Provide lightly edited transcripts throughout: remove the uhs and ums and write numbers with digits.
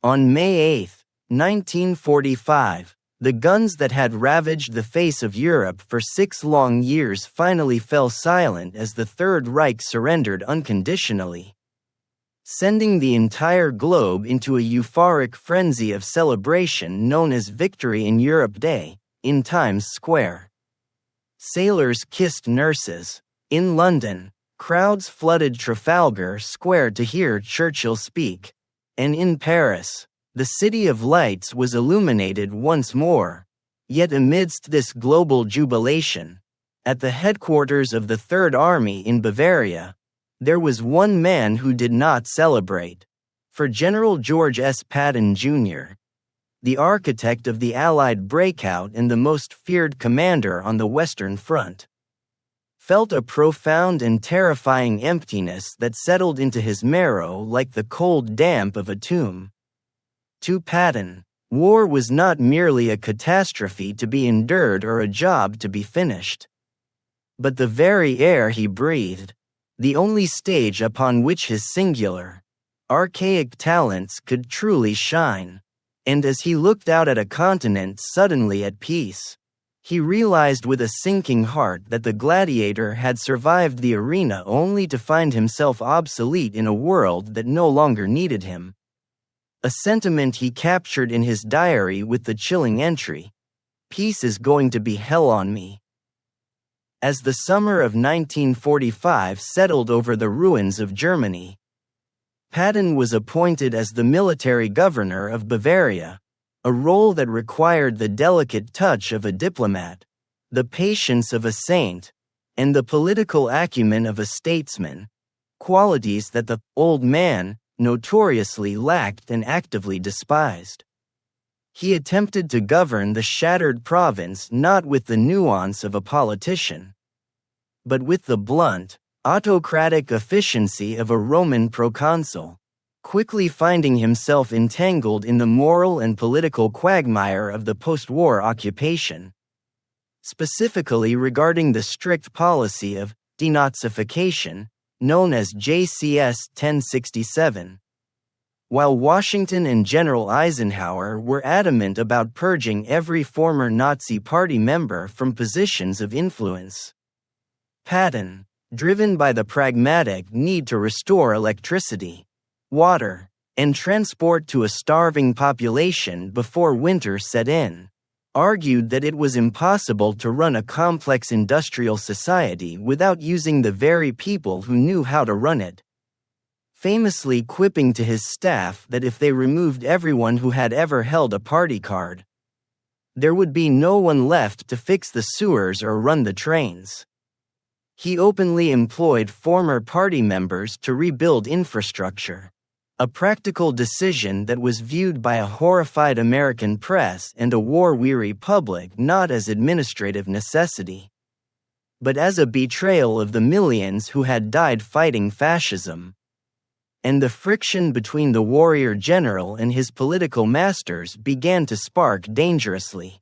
On May 8, 1945, the guns that had ravaged the face of Europe for 6 long years finally fell silent as the Third Reich surrendered unconditionally, sending the entire globe into a euphoric frenzy of celebration known as Victory in Europe Day, in Times Square. Sailors kissed nurses. In London, crowds flooded Trafalgar Square to hear Churchill speak. And in Paris, the City of Lights was illuminated once more. Yet amidst this global jubilation, at the headquarters of the Third Army in Bavaria, there was one man who did not celebrate. For General George S. Patton, Jr., the architect of the Allied breakout and the most feared commander on the Western Front, felt a profound and terrifying emptiness that settled into his marrow like the cold damp of a tomb. To Patton, war was not merely a catastrophe to be endured or a job to be finished, but the very air he breathed, the only stage upon which his singular, archaic talents could truly shine. And as he looked out at a continent suddenly at peace, he realized with a sinking heart that the gladiator had survived the arena only to find himself obsolete in a world that no longer needed him. A sentiment he captured in his diary with the chilling entry, "Peace is going to be hell on me." As the summer of 1945 settled over the ruins of Germany, Patton was appointed as the military governor of Bavaria, a role that required the delicate touch of a diplomat, the patience of a saint, and the political acumen of a statesman, qualities that the old man notoriously lacked and actively despised. He attempted to govern the shattered province not with the nuance of a politician, but with the blunt, autocratic efficiency of a Roman proconsul, quickly finding himself entangled in the moral and political quagmire of the post-war occupation, specifically regarding the strict policy of denazification, known as JCS 1067. While Washington and General Eisenhower were adamant about purging every former Nazi Party member from positions of influence, Patton, driven by the pragmatic need to restore electricity, water, and transport to a starving population before winter set in, argued that it was impossible to run a complex industrial society without using the very people who knew how to run it, famously quipping to his staff that if they removed everyone who had ever held a party card, there would be no one left to fix the sewers or run the trains. He openly employed former party members to rebuild infrastructure, a practical decision that was viewed by a horrified American press and a war-weary public not as administrative necessity, but as a betrayal of the millions who had died fighting fascism. And the friction between the warrior general and his political masters began to spark dangerously.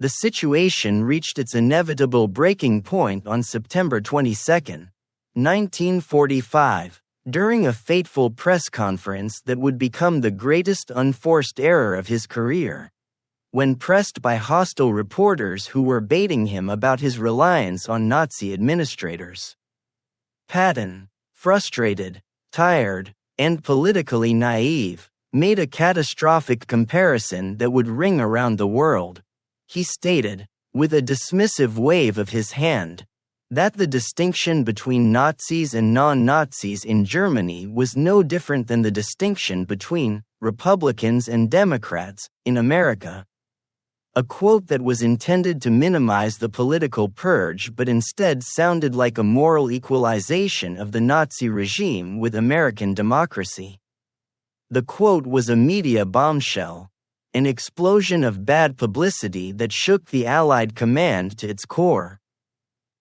The situation reached its inevitable breaking point on September 22, 1945, during a fateful press conference that would become the greatest unforced error of his career, when pressed by hostile reporters who were baiting him about his reliance on Nazi administrators. Patton, frustrated, tired, and politically naive, made a catastrophic comparison that would ring around the world. He stated, with a dismissive wave of his hand, that the distinction between Nazis and non-Nazis in Germany was no different than the distinction between Republicans and Democrats in America. A quote that was intended to minimize the political purge but instead sounded like a moral equalization of the Nazi regime with American democracy. The quote was a media bombshell, an explosion of bad publicity that shook the Allied command to its core,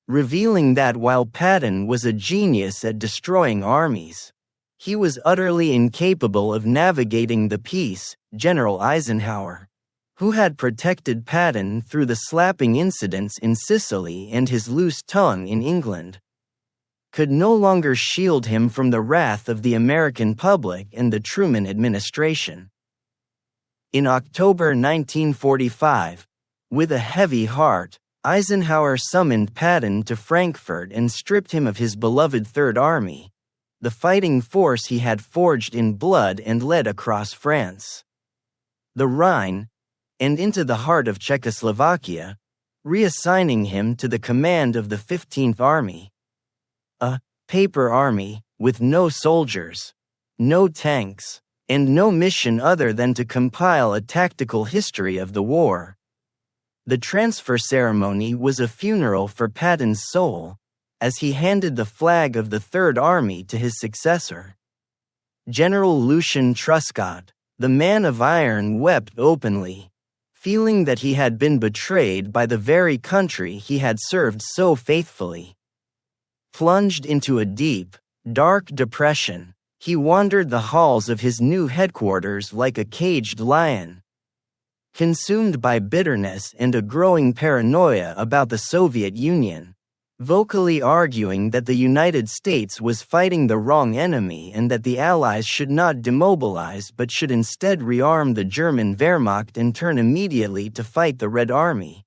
revealing that while Patton was a genius at destroying armies, he was utterly incapable of navigating the peace. General Eisenhower, who had protected Patton through the slapping incidents in Sicily and his loose tongue in England, could no longer shield him from the wrath of the American public and the Truman administration. In October 1945, with a heavy heart, Eisenhower summoned Patton to Frankfurt and stripped him of his beloved Third Army, the fighting force he had forged in blood and led across France, the Rhine, and into the heart of Czechoslovakia, reassigning him to the command of the 15th Army. A paper army, with no soldiers, no tanks, and no mission other than to compile a tactical history of the war. The transfer ceremony was a funeral for Patton's soul, as he handed the flag of the Third Army to his successor. General Lucien Truscott, the man of iron, wept openly, feeling that he had been betrayed by the very country he had served so faithfully. Plunged into a deep, dark depression, he wandered the halls of his new headquarters like a caged lion. Consumed by bitterness and a growing paranoia about the Soviet Union, vocally arguing that the United States was fighting the wrong enemy and that the Allies should not demobilize but should instead rearm the German Wehrmacht and turn immediately to fight the Red Army,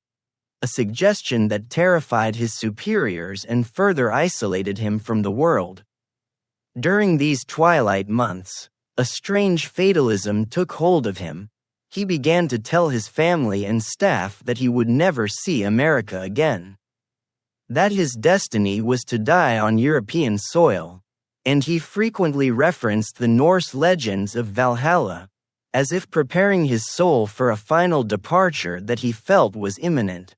a suggestion that terrified his superiors and further isolated him from the world. During these twilight months, a strange fatalism took hold of him. He began to tell his family and staff that he would never see America again, that his destiny was to die on European soil, and he frequently referenced the Norse legends of Valhalla, as if preparing his soul for a final departure that he felt was imminent.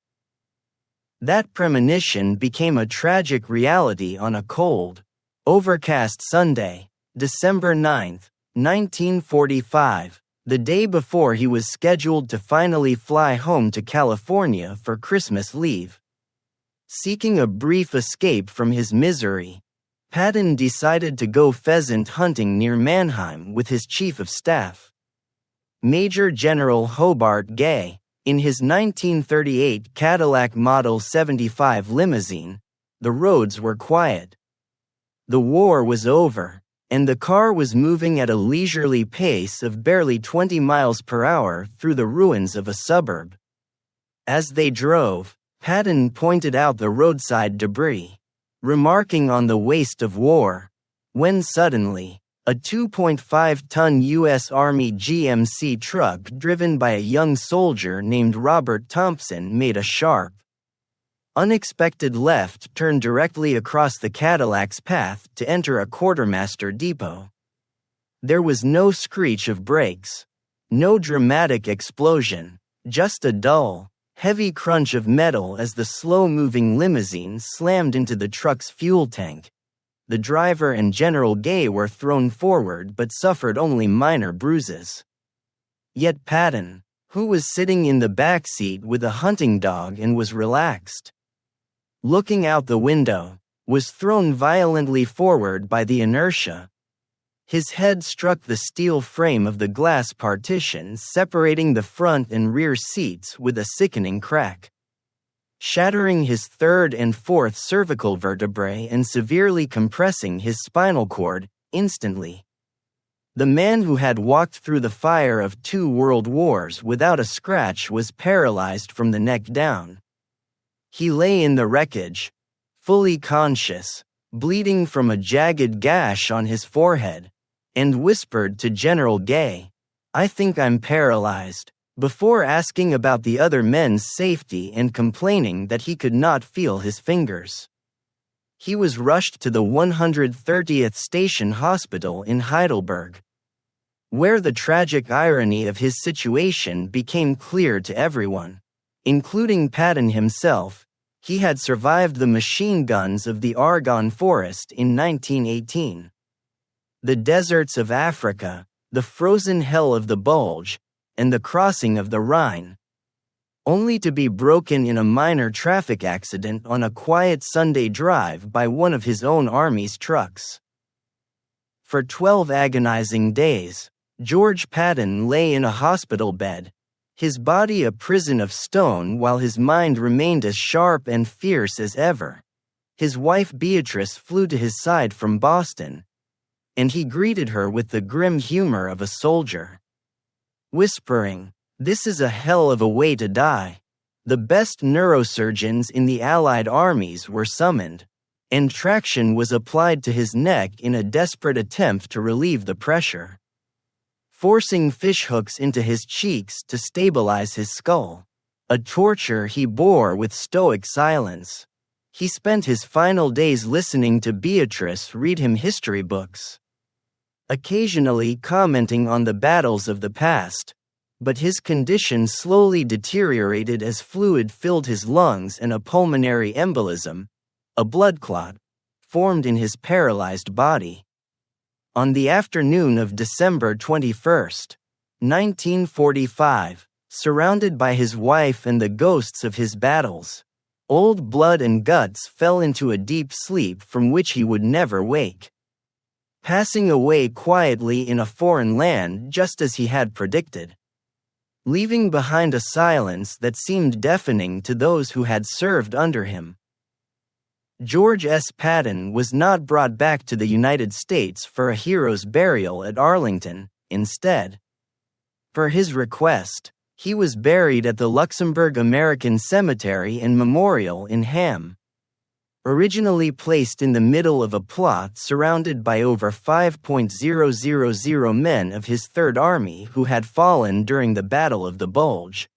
That premonition became a tragic reality on a cold, overcast Sunday, December 9, 1945, the day before he was scheduled to finally fly home to California for Christmas leave. Seeking a brief escape from his misery, Patton decided to go pheasant hunting near Mannheim with his chief of staff, Major General Hobart Gay, in his 1938 Cadillac Model 75 limousine. The roads were quiet. The war was over, and the car was moving at a leisurely pace of barely 20 miles per hour through the ruins of a suburb. As they drove, Patton pointed out the roadside debris, remarking on the waste of war, when suddenly, a 2.5-ton U.S. Army GMC truck driven by a young soldier named Robert Thompson made a sharp, unexpected left turn directly across the Cadillac's path to enter a quartermaster depot. There was no screech of brakes, no dramatic explosion, just a dull, heavy crunch of metal as the slow-moving limousine slammed into the truck's fuel tank. The driver and General Gay were thrown forward but suffered only minor bruises. Yet Patton, who was sitting in the back seat with a hunting dog and was relaxed, looking out the window, was thrown violently forward by the inertia. His head struck the steel frame of the glass partition separating the front and rear seats with a sickening crack, shattering his third and fourth cervical vertebrae and severely compressing his spinal cord instantly. The man who had walked through the fire of 2 world wars without a scratch was paralyzed from the neck down. He lay in the wreckage, fully conscious, bleeding from a jagged gash on his forehead, and whispered to General Gay, "I think I'm paralyzed," before asking about the other men's safety and complaining that he could not feel his fingers. He was rushed to the 130th Station Hospital in Heidelberg, where the tragic irony of his situation became clear to everyone, including Patton himself. He had survived the machine guns of the Argonne Forest in 1918, the deserts of Africa, the frozen hell of the Bulge, and the crossing of the Rhine, only to be broken in a minor traffic accident on a quiet Sunday drive by one of his own army's trucks. For 12 agonizing days, George Patton lay in a hospital bed, his body a prison of stone while his mind remained as sharp and fierce as ever. His wife Beatrice flew to his side from Boston, and he greeted her with the grim humor of a soldier, whispering, "This is a hell of a way to die." The best neurosurgeons in the Allied armies were summoned, and traction was applied to his neck in a desperate attempt to relieve the pressure, forcing fishhooks into his cheeks to stabilize his skull, a torture he bore with stoic silence. He spent his final days listening to Beatrice read him history books, occasionally commenting on the battles of the past, but his condition slowly deteriorated as fluid filled his lungs and a pulmonary embolism, a blood clot, formed in his paralyzed body. On the afternoon of December 21, 1945, surrounded by his wife and the ghosts of his battles, Old Blood and Guts fell into a deep sleep from which he would never wake, passing away quietly in a foreign land just as he had predicted, leaving behind a silence that seemed deafening to those who had served under him. George S. Patton was not brought back to the United States for a hero's burial at Arlington. Instead, per his request, he was buried at the Luxembourg American Cemetery and Memorial in Ham. Originally placed in the middle of a plot surrounded by over 5,000 men of his Third Army who had fallen during the Battle of the Bulge,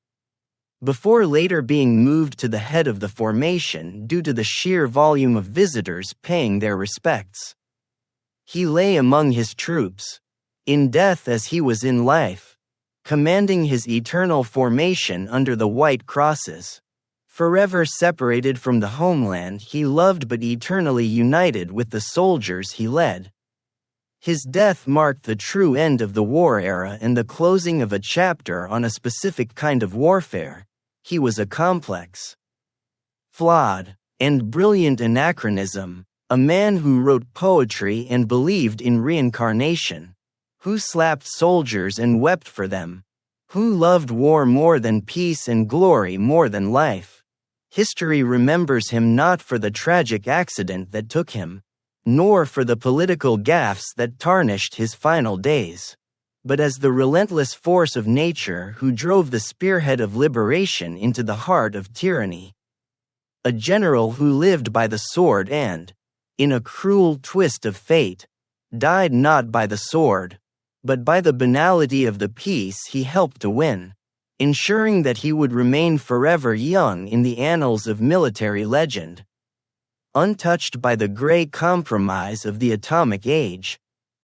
before later being moved to the head of the formation due to the sheer volume of visitors paying their respects. He lay among his troops, in death as he was in life, commanding his eternal formation under the white crosses. Forever separated from the homeland he loved but eternally united with the soldiers he led. His death marked the true end of the war era and the closing of a chapter on a specific kind of warfare. He was a complex, flawed, and brilliant anachronism, a man who wrote poetry and believed in reincarnation, who slapped soldiers and wept for them, who loved war more than peace and glory more than life. History remembers him not for the tragic accident that took him, nor for the political gaffes that tarnished his final days, but as the relentless force of nature who drove the spearhead of liberation into the heart of tyranny. A general who lived by the sword and, in a cruel twist of fate, died not by the sword, but by the banality of the peace he helped to win, ensuring that he would remain forever young in the annals of military legend. Untouched by the gray compromise of the atomic age,